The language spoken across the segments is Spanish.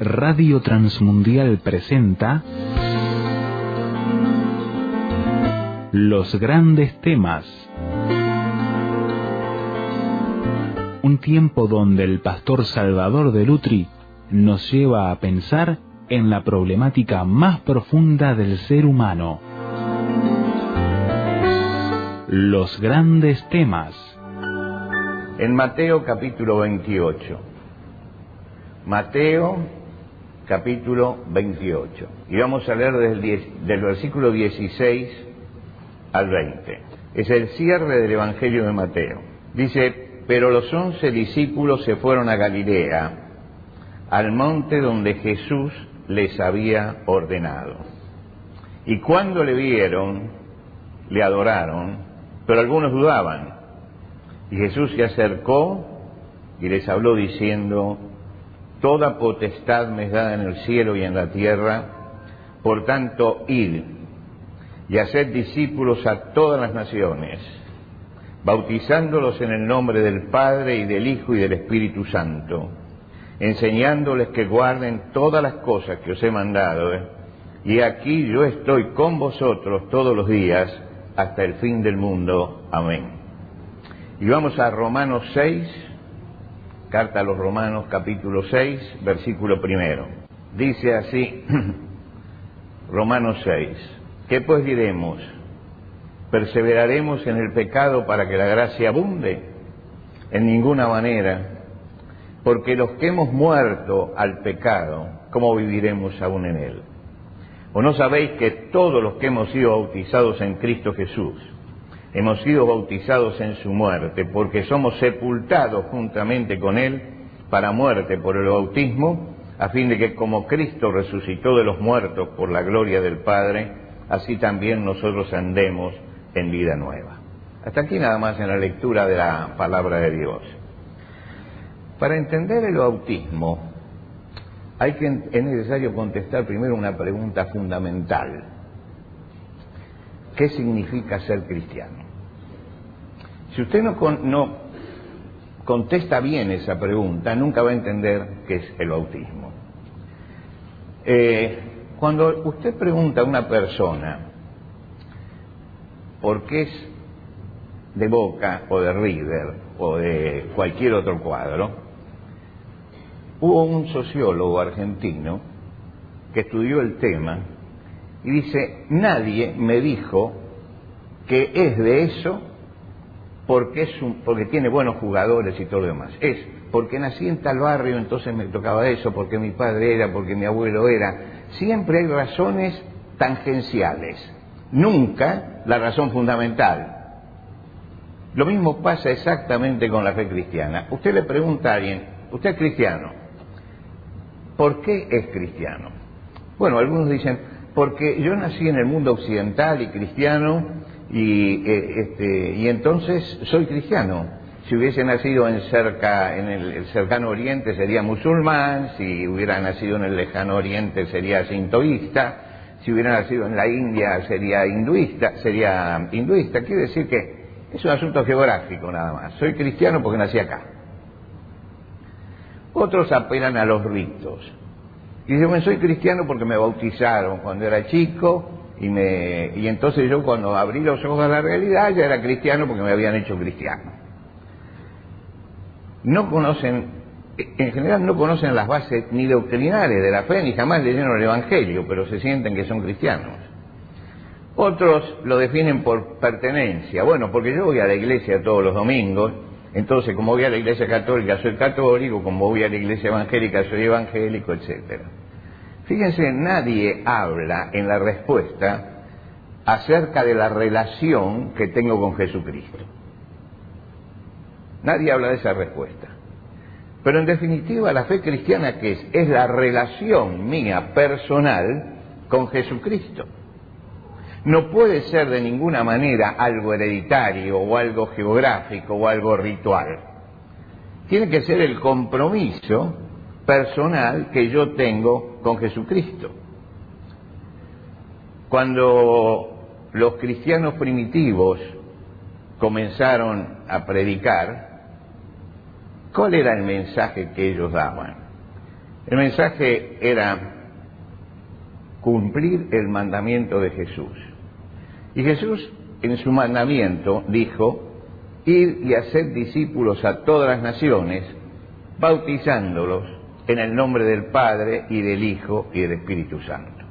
Radio Transmundial presenta Los Grandes Temas. Un tiempo donde el pastor Salvador de Lutri nos lleva a pensar en la problemática más profunda del ser humano. Los Grandes Temas. En Mateo capítulo 28. Mateo capítulo 28. Y vamos a leer del versículo 16 al 20. Es el cierre del Evangelio de Mateo. Dice: pero los 11 discípulos se fueron a Galilea, al monte donde Jesús les había ordenado. Y cuando le vieron, le adoraron, pero algunos dudaban. Y Jesús se acercó y les habló diciendo: toda potestad me es dada en el cielo y en la tierra, por tanto, id y haced discípulos a todas las naciones, bautizándolos en el nombre del Padre y del Hijo y del Espíritu Santo, enseñándoles que guarden todas las cosas que os he mandado, y aquí yo estoy con vosotros todos los días hasta el fin del mundo. Amén. Y vamos a Romanos 6, carta a los Romanos capítulo 6, versículo 1. Dice así, Romanos 6, ¿qué pues diremos? ¿Perseveraremos en el pecado para que la gracia abunde? En ninguna manera, porque los que hemos muerto al pecado, ¿cómo viviremos aún en él? ¿O no sabéis que todos los que hemos sido bautizados en Cristo Jesús, hemos sido bautizados en su muerte, porque somos sepultados juntamente con él para muerte por el bautismo, a fin de que como Cristo resucitó de los muertos por la gloria del Padre, así también nosotros andemos en vida nueva? Hasta aquí nada más en la lectura de la palabra de Dios. Para entender el bautismo, es necesario contestar primero una pregunta fundamental. ¿Qué significa ser cristiano? Si usted no contesta bien esa pregunta, nunca va a entender qué es el bautismo. Cuando usted pregunta a una persona por qué es de Boca o de River o de cualquier otro cuadro, hubo un sociólogo argentino que estudió el tema y dice: nadie me dijo que es de eso porque tiene buenos jugadores y todo lo demás. Es porque nací en tal barrio, entonces me tocaba eso, porque mi padre era, porque mi abuelo era. Siempre hay razones tangenciales, nunca la razón fundamental. Lo mismo pasa exactamente con la fe cristiana. Usted le pregunta a alguien: ¿usted es cristiano? ¿Por qué es cristiano? Bueno, algunos dicen: porque yo nací en el mundo occidental y cristiano, y entonces soy cristiano. Si hubiese nacido en el cercano oriente sería musulmán, si hubiera nacido en el lejano oriente sería sintoísta, si hubiera nacido en la India sería hinduista. Quiere decir que es un asunto geográfico nada más. Soy cristiano porque nací acá. Otros apelan a los ritos. Y dicen: bueno, soy cristiano porque me bautizaron cuando era chico, y entonces yo, cuando abrí los ojos a la realidad, ya era cristiano porque me habían hecho cristiano. En general no conocen las bases ni doctrinales de la fe, ni jamás leyeron el Evangelio, pero se sienten que son cristianos. Otros lo definen por pertenencia. Bueno, porque yo voy a la iglesia todos los domingos, entonces como voy a la iglesia católica soy católico, como voy a la iglesia evangélica soy evangélico, etc. Fíjense, nadie habla en la respuesta acerca de la relación que tengo con Jesucristo. Nadie habla de esa respuesta. Pero en definitiva, la fe cristiana, ¿qué es? Es la relación mía personal con Jesucristo. No puede ser de ninguna manera algo hereditario o algo geográfico o algo ritual. Tiene que ser el compromiso personal que yo tengo con Jesucristo. Cuando los cristianos primitivos comenzaron a predicar, ¿cuál era el mensaje que ellos daban? El mensaje era cumplir el mandamiento de Jesús. Y Jesús en su mandamiento dijo: ir y hacer discípulos a todas las naciones, bautizándolos en el nombre del Padre y del Hijo y del Espíritu Santo.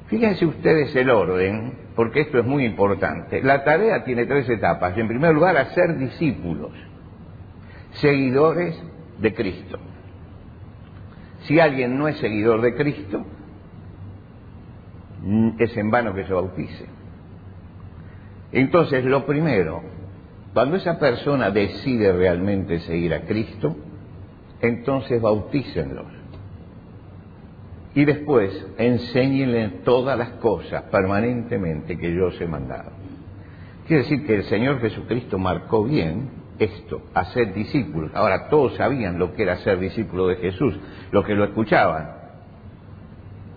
Fíjense ustedes el orden, porque esto es muy importante. La tarea tiene 3 etapas. En primer lugar, hacer discípulos, seguidores de Cristo. Si alguien no es seguidor de Cristo, es en vano que se bautice. Entonces, lo primero, cuando esa persona decide realmente seguir a Cristo, entonces bautícenlos. Y después enséñenle todas las cosas permanentemente que yo os he mandado. Quiere decir que el Señor Jesucristo marcó bien esto, hacer discípulos. Ahora, todos sabían lo que era ser discípulo de Jesús, los que lo escuchaban.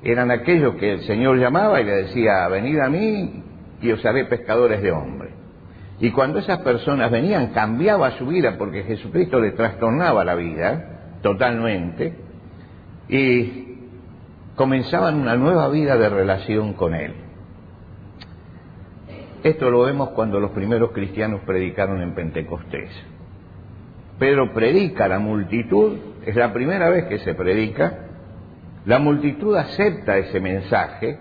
Eran aquellos que el Señor llamaba y le decía: venid a mí y os haré pescadores de hombres. Y cuando esas personas venían, cambiaba su vida, porque Jesucristo les trastornaba la vida totalmente, y comenzaban una nueva vida de relación con Él. Esto lo vemos cuando los primeros cristianos predicaron en Pentecostés. Pedro predica a la multitud, es la primera vez que se predica, la multitud acepta ese mensaje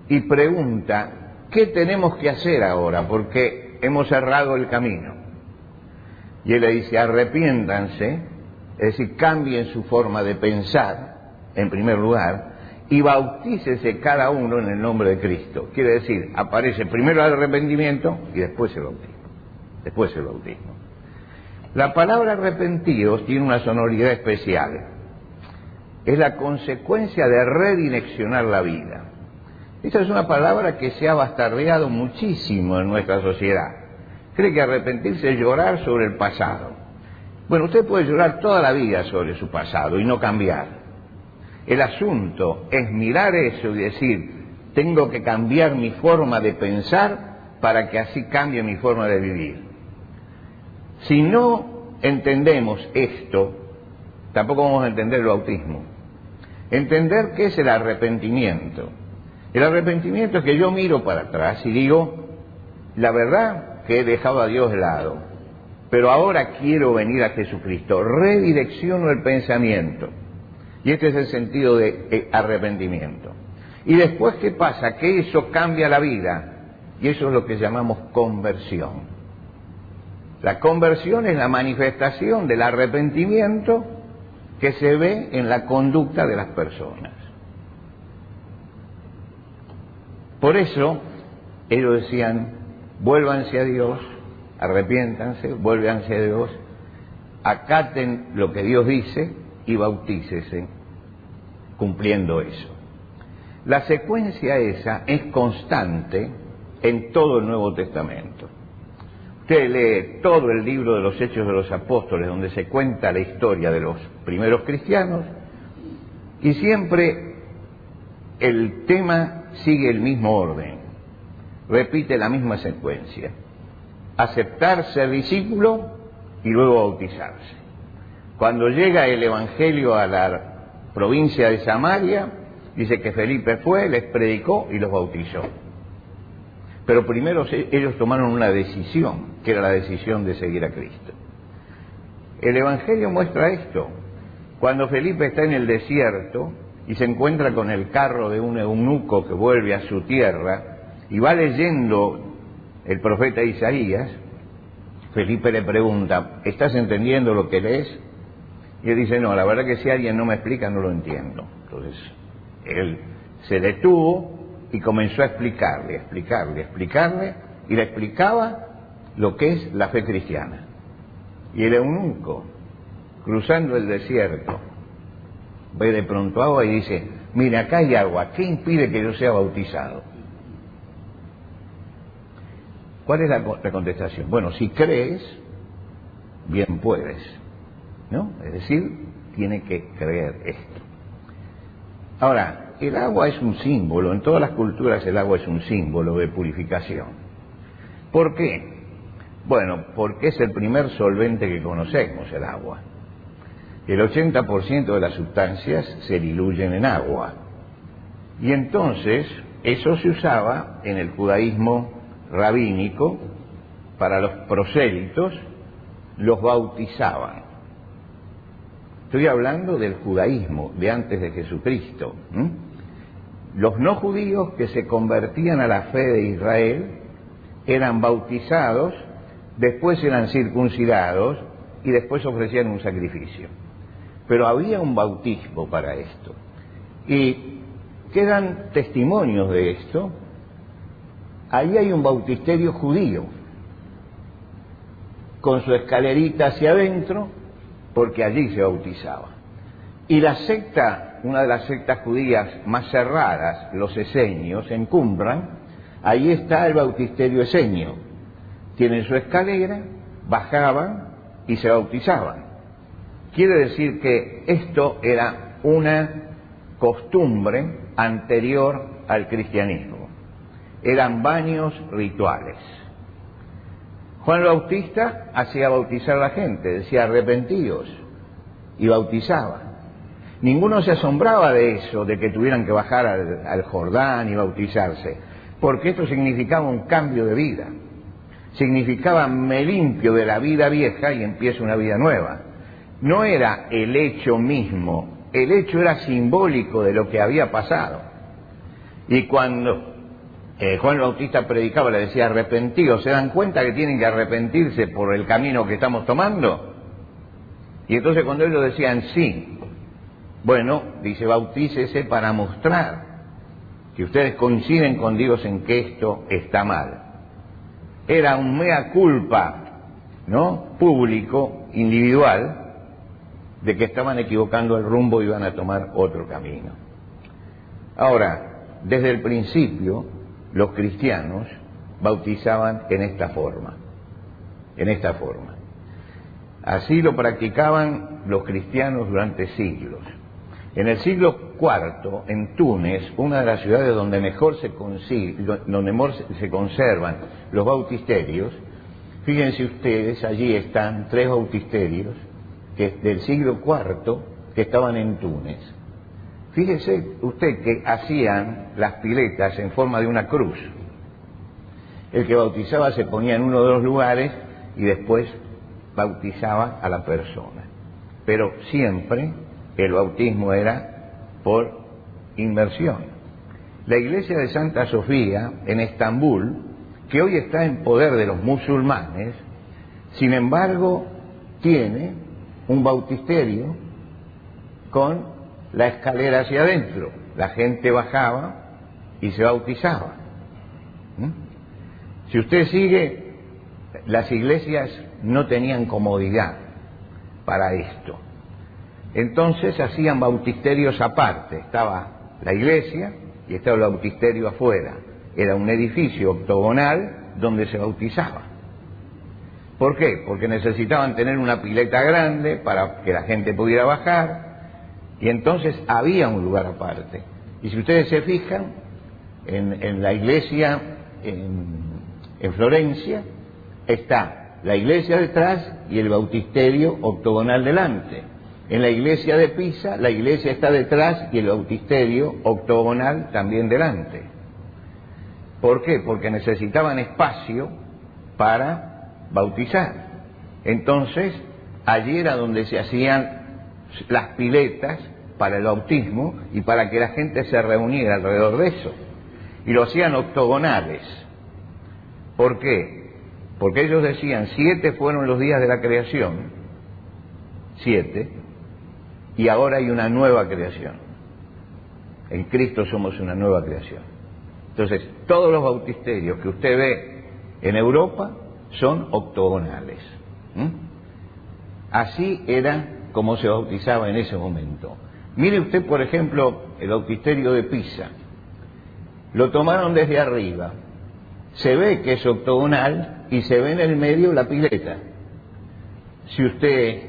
y pregunta: ¿qué tenemos que hacer ahora? Porque hemos errado el camino. Y él le dice: arrepiéntanse, es decir, cambien su forma de pensar, en primer lugar, y bautícese cada uno en el nombre de Cristo. Quiere decir, aparece primero el arrepentimiento y después el bautismo. Después el bautismo. La palabra arrepentidos tiene una sonoridad especial. Es la consecuencia de redireccionar la vida. Esta es una palabra que se ha bastardeado muchísimo en nuestra sociedad. Cree que arrepentirse es llorar sobre el pasado. Bueno, usted puede llorar toda la vida sobre su pasado y no cambiar. El asunto es mirar eso y decir: tengo que cambiar mi forma de pensar para que así cambie mi forma de vivir. Si no entendemos esto, tampoco vamos a entender el bautismo. Entender qué es el arrepentimiento. El arrepentimiento es que yo miro para atrás y digo: la verdad que he dejado a Dios de lado, pero ahora quiero venir a Jesucristo. Redirecciono el pensamiento. Y este es el sentido de arrepentimiento. Y después, ¿qué pasa? Que eso cambia la vida. Y eso es lo que llamamos conversión. La conversión es la manifestación del arrepentimiento que se ve en la conducta de las personas. Por eso, ellos decían: vuélvanse a Dios, arrepiéntanse, vuélvanse a Dios, acaten lo que Dios dice y bautícese cumpliendo eso. La secuencia esa es constante en todo el Nuevo Testamento. Usted lee todo el libro de los Hechos de los Apóstoles, donde se cuenta la historia de los primeros cristianos, y siempre el tema sigue el mismo orden, repite la misma secuencia: aceptar ser discípulo y luego bautizarse. Cuando llega el Evangelio a la provincia de Samaria, dice que Felipe fue, les predicó y los bautizó. Pero primero ellos tomaron una decisión, que era la decisión de seguir a Cristo. El Evangelio muestra esto. Cuando Felipe está en el desierto y se encuentra con el carro de un eunuco que vuelve a su tierra y va leyendo el profeta Isaías, Felipe le pregunta: ¿estás entendiendo lo que lees? Y él dice: no, la verdad que si alguien no me explica no lo entiendo. Entonces él se detuvo y comenzó a explicarle, y le explicaba lo que es la fe cristiana. Y el eunuco, cruzando el desierto, ve de pronto agua y dice: mire, acá hay agua, ¿qué impide que yo sea bautizado? ¿Cuál es la contestación? Bueno, si crees, bien puedes, ¿no? Es decir, tiene que creer esto. Ahora, el agua es un símbolo, en todas las culturas el agua es un símbolo de purificación. ¿Por qué? Bueno, porque es el primer solvente que conocemos, el agua. El 80% de las sustancias se diluyen en agua. Y entonces eso se usaba en el judaísmo rabínico para los prosélitos, los bautizaban. Estoy hablando del judaísmo de antes de Jesucristo. Los no judíos que se convertían a la fe de Israel eran bautizados, después eran circuncidados y después ofrecían un sacrificio. Pero había un bautismo para esto. Y quedan testimonios de esto. Ahí hay un bautisterio judío, con su escalerita hacia adentro, porque allí se bautizaba. Y la secta, una de las sectas judías más cerradas, los esenios, en Qumran, ahí está el bautisterio esenio. Tienen su escalera, bajaban y se bautizaban. Quiere decir que esto era una costumbre anterior al cristianismo. Eran baños rituales. Juan el Bautista hacía bautizar a la gente, decía arrepentíos, y bautizaba. Ninguno se asombraba de eso, de que tuvieran que bajar al Jordán y bautizarse, porque esto significaba un cambio de vida. Significaba me limpio de la vida vieja y empiezo una vida nueva. No era el hecho mismo, el hecho era simbólico de lo que había pasado. Y cuando Juan el Bautista predicaba, le decía arrepentidos, ¿se dan cuenta que tienen que arrepentirse por el camino que estamos tomando? Y entonces cuando ellos decían sí, bueno, dice bautícese para mostrar que ustedes coinciden con Dios en que esto está mal. Era un mea culpa, ¿no?, público, individual, de que estaban equivocando el rumbo y iban a tomar otro camino. Ahora, desde el principio, los cristianos bautizaban en esta forma. Así lo practicaban los cristianos durante siglos. En el siglo IV, en Túnez, una de las ciudades donde mejor se conservan los bautisterios, fíjense ustedes, allí están 3 bautisterios del siglo IV que estaban en Túnez. Fíjese usted que hacían las piletas en forma de una cruz. El que bautizaba se ponía en uno de los lugares y después bautizaba a la persona. Pero siempre el bautismo era por inmersión. La iglesia de Santa Sofía en Estambul, que hoy está en poder de los musulmanes, sin embargo tiene un bautisterio con la escalera hacia adentro. La gente bajaba y se bautizaba. Si usted sigue, las iglesias no tenían comodidad para esto. Entonces hacían bautisterios aparte. Estaba la iglesia y estaba el bautisterio afuera. Era un edificio octogonal donde se bautizaba. ¿Por qué? Porque necesitaban tener una pileta grande para que la gente pudiera bajar, y entonces había un lugar aparte. Y si ustedes se fijan, en la iglesia en Florencia está la iglesia detrás y el bautisterio octogonal delante. En la iglesia de Pisa, la iglesia está detrás y el bautisterio octogonal también delante. ¿Por qué? Porque necesitaban espacio para bautizar. Entonces, allí era donde se hacían las piletas para el bautismo y para que la gente se reuniera alrededor de eso. Y lo hacían octogonales. ¿Por qué? Porque ellos decían, 7 fueron los días de la creación, 7, y ahora hay una nueva creación. En Cristo somos una nueva creación. Entonces, todos los bautisterios que usted ve en Europa son octogonales. Así era como se bautizaba en ese momento. Mire usted, por ejemplo, el bautisterio de Pisa. Lo tomaron desde arriba. Se ve que es octogonal y se ve en el medio la pileta. Si usted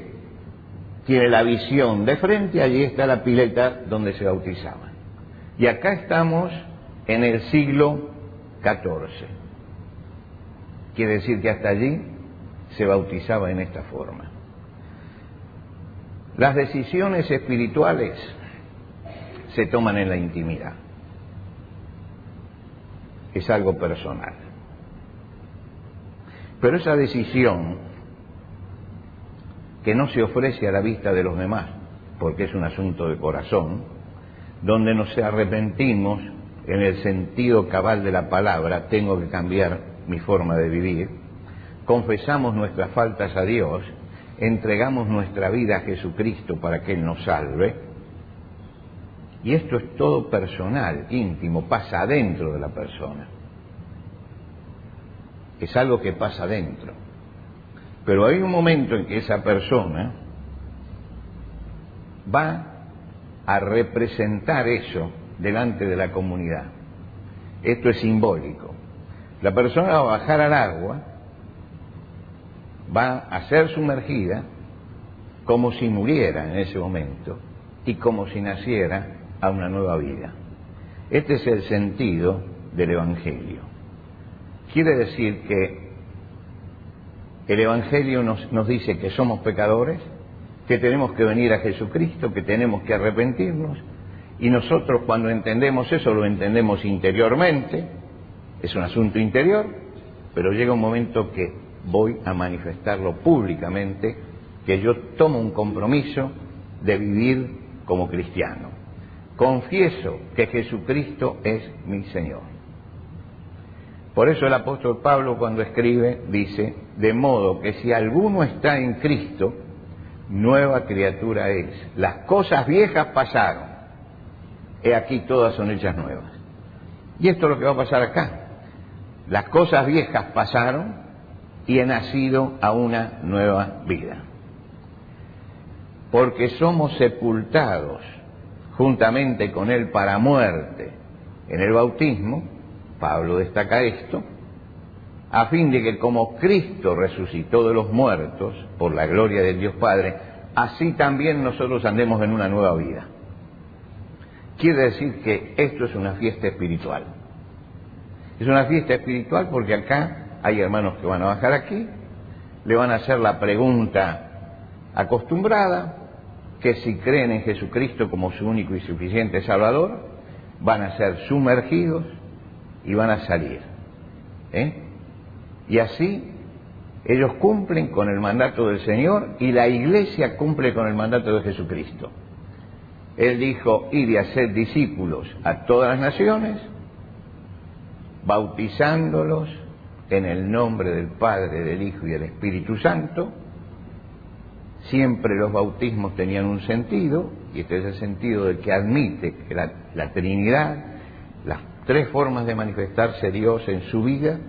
tiene la visión de frente, allí está la pileta donde se bautizaban. Y acá estamos en el siglo XIV. Quiere decir que hasta allí se bautizaba en esta forma. Las decisiones espirituales se toman en la intimidad. Es algo personal. Pero esa decisión que no se ofrece a la vista de los demás, porque es un asunto de corazón, donde nos arrepentimos en el sentido cabal de la palabra, tengo que cambiar mi forma de vivir, confesamos nuestras faltas a Dios, entregamos nuestra vida a Jesucristo para que Él nos salve, y esto es todo personal, íntimo, pasa adentro de la persona. Es algo que pasa adentro. Pero hay un momento en que esa persona va a representar eso delante de la comunidad. Esto es simbólico. La persona va a bajar al agua, va a ser sumergida como si muriera en ese momento y como si naciera a una nueva vida. Este es el sentido del Evangelio. Quiere decir que el Evangelio nos dice que somos pecadores, que tenemos que venir a Jesucristo, que tenemos que arrepentirnos, y nosotros cuando entendemos eso lo entendemos interiormente, es un asunto interior, pero llega un momento que voy a manifestarlo públicamente, que yo tomo un compromiso de vivir como cristiano. Confieso que Jesucristo es mi Señor. Por eso el apóstol Pablo cuando escribe dice, de modo que si alguno está en Cristo, nueva criatura es. Las cosas viejas pasaron, he aquí todas son hechas nuevas. Y esto es lo que va a pasar acá. Las cosas viejas pasaron y he nacido a una nueva vida. Porque somos sepultados juntamente con Él para muerte en el bautismo, Pablo destaca esto, a fin de que como Cristo resucitó de los muertos por la gloria del Dios Padre, así también nosotros andemos en una nueva vida. Quiere decir que esto es una fiesta espiritual. Es una fiesta espiritual porque acá hay hermanos que van a bajar aquí, le van a hacer la pregunta acostumbrada, que si creen en Jesucristo como su único y suficiente Salvador, van a ser sumergidos y van a salir. Y así ellos cumplen con el mandato del Señor y la Iglesia cumple con el mandato de Jesucristo. Él dijo, id y haced discípulos a todas las naciones, bautizándolos en el nombre del Padre, del Hijo y del Espíritu Santo. Siempre los bautismos tenían un sentido, y este es el sentido del que admite que la Trinidad, las tres formas de manifestarse Dios en su vida,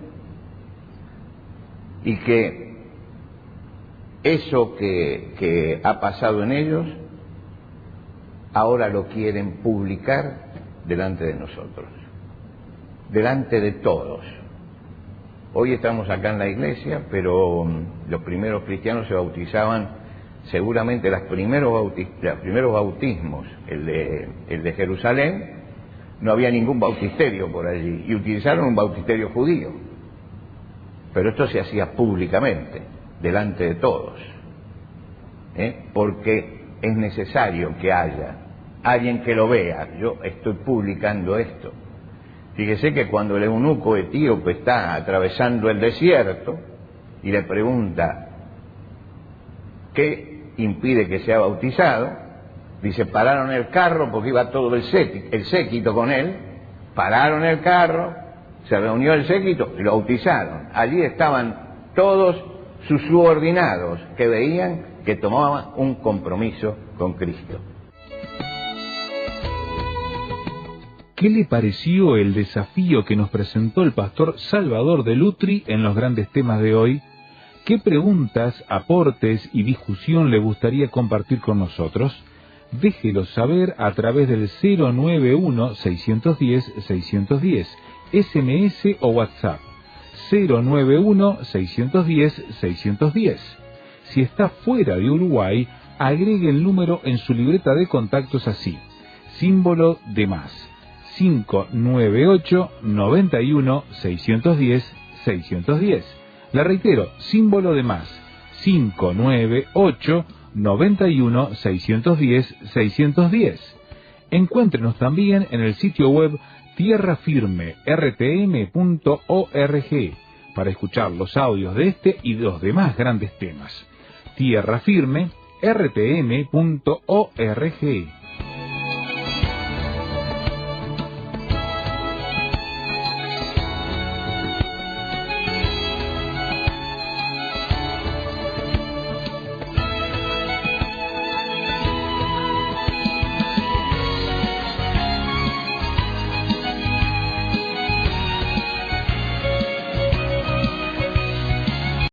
y que eso que ha pasado en ellos, ahora lo quieren publicar delante de nosotros, delante de todos. Hoy estamos acá en la iglesia, pero los primeros cristianos se bautizaban, seguramente los primeros bautismos, el de Jerusalén, no había ningún bautisterio por allí, y utilizaron un bautisterio judío. Pero esto se hacía públicamente, delante de todos, porque es necesario que haya alguien que lo vea. Yo estoy publicando esto. Fíjese que cuando el eunuco etíope está atravesando el desierto y le pregunta qué impide que sea bautizado, dice, pararon el carro porque iba todo el séquito con él, pararon el carro, se reunió el séquito y lo bautizaron. Allí estaban todos sus subordinados que veían que tomaban un compromiso con Cristo. ¿Qué le pareció el desafío que nos presentó el pastor Salvador de Lutri en los grandes temas de hoy? ¿Qué preguntas, aportes y discusión le gustaría compartir con nosotros? Déjelo saber a través del 091-610-610, SMS o WhatsApp, 091-610-610. Si está fuera de Uruguay, agregue el número en su libreta de contactos así, símbolo de más, 598-91-610-610. La reitero, símbolo de más, 598 91 610 610. Encuéntrenos también en el sitio web tierrafirmertm.org para escuchar los audios de este y de los demás grandes temas. tierrafirmertm.org.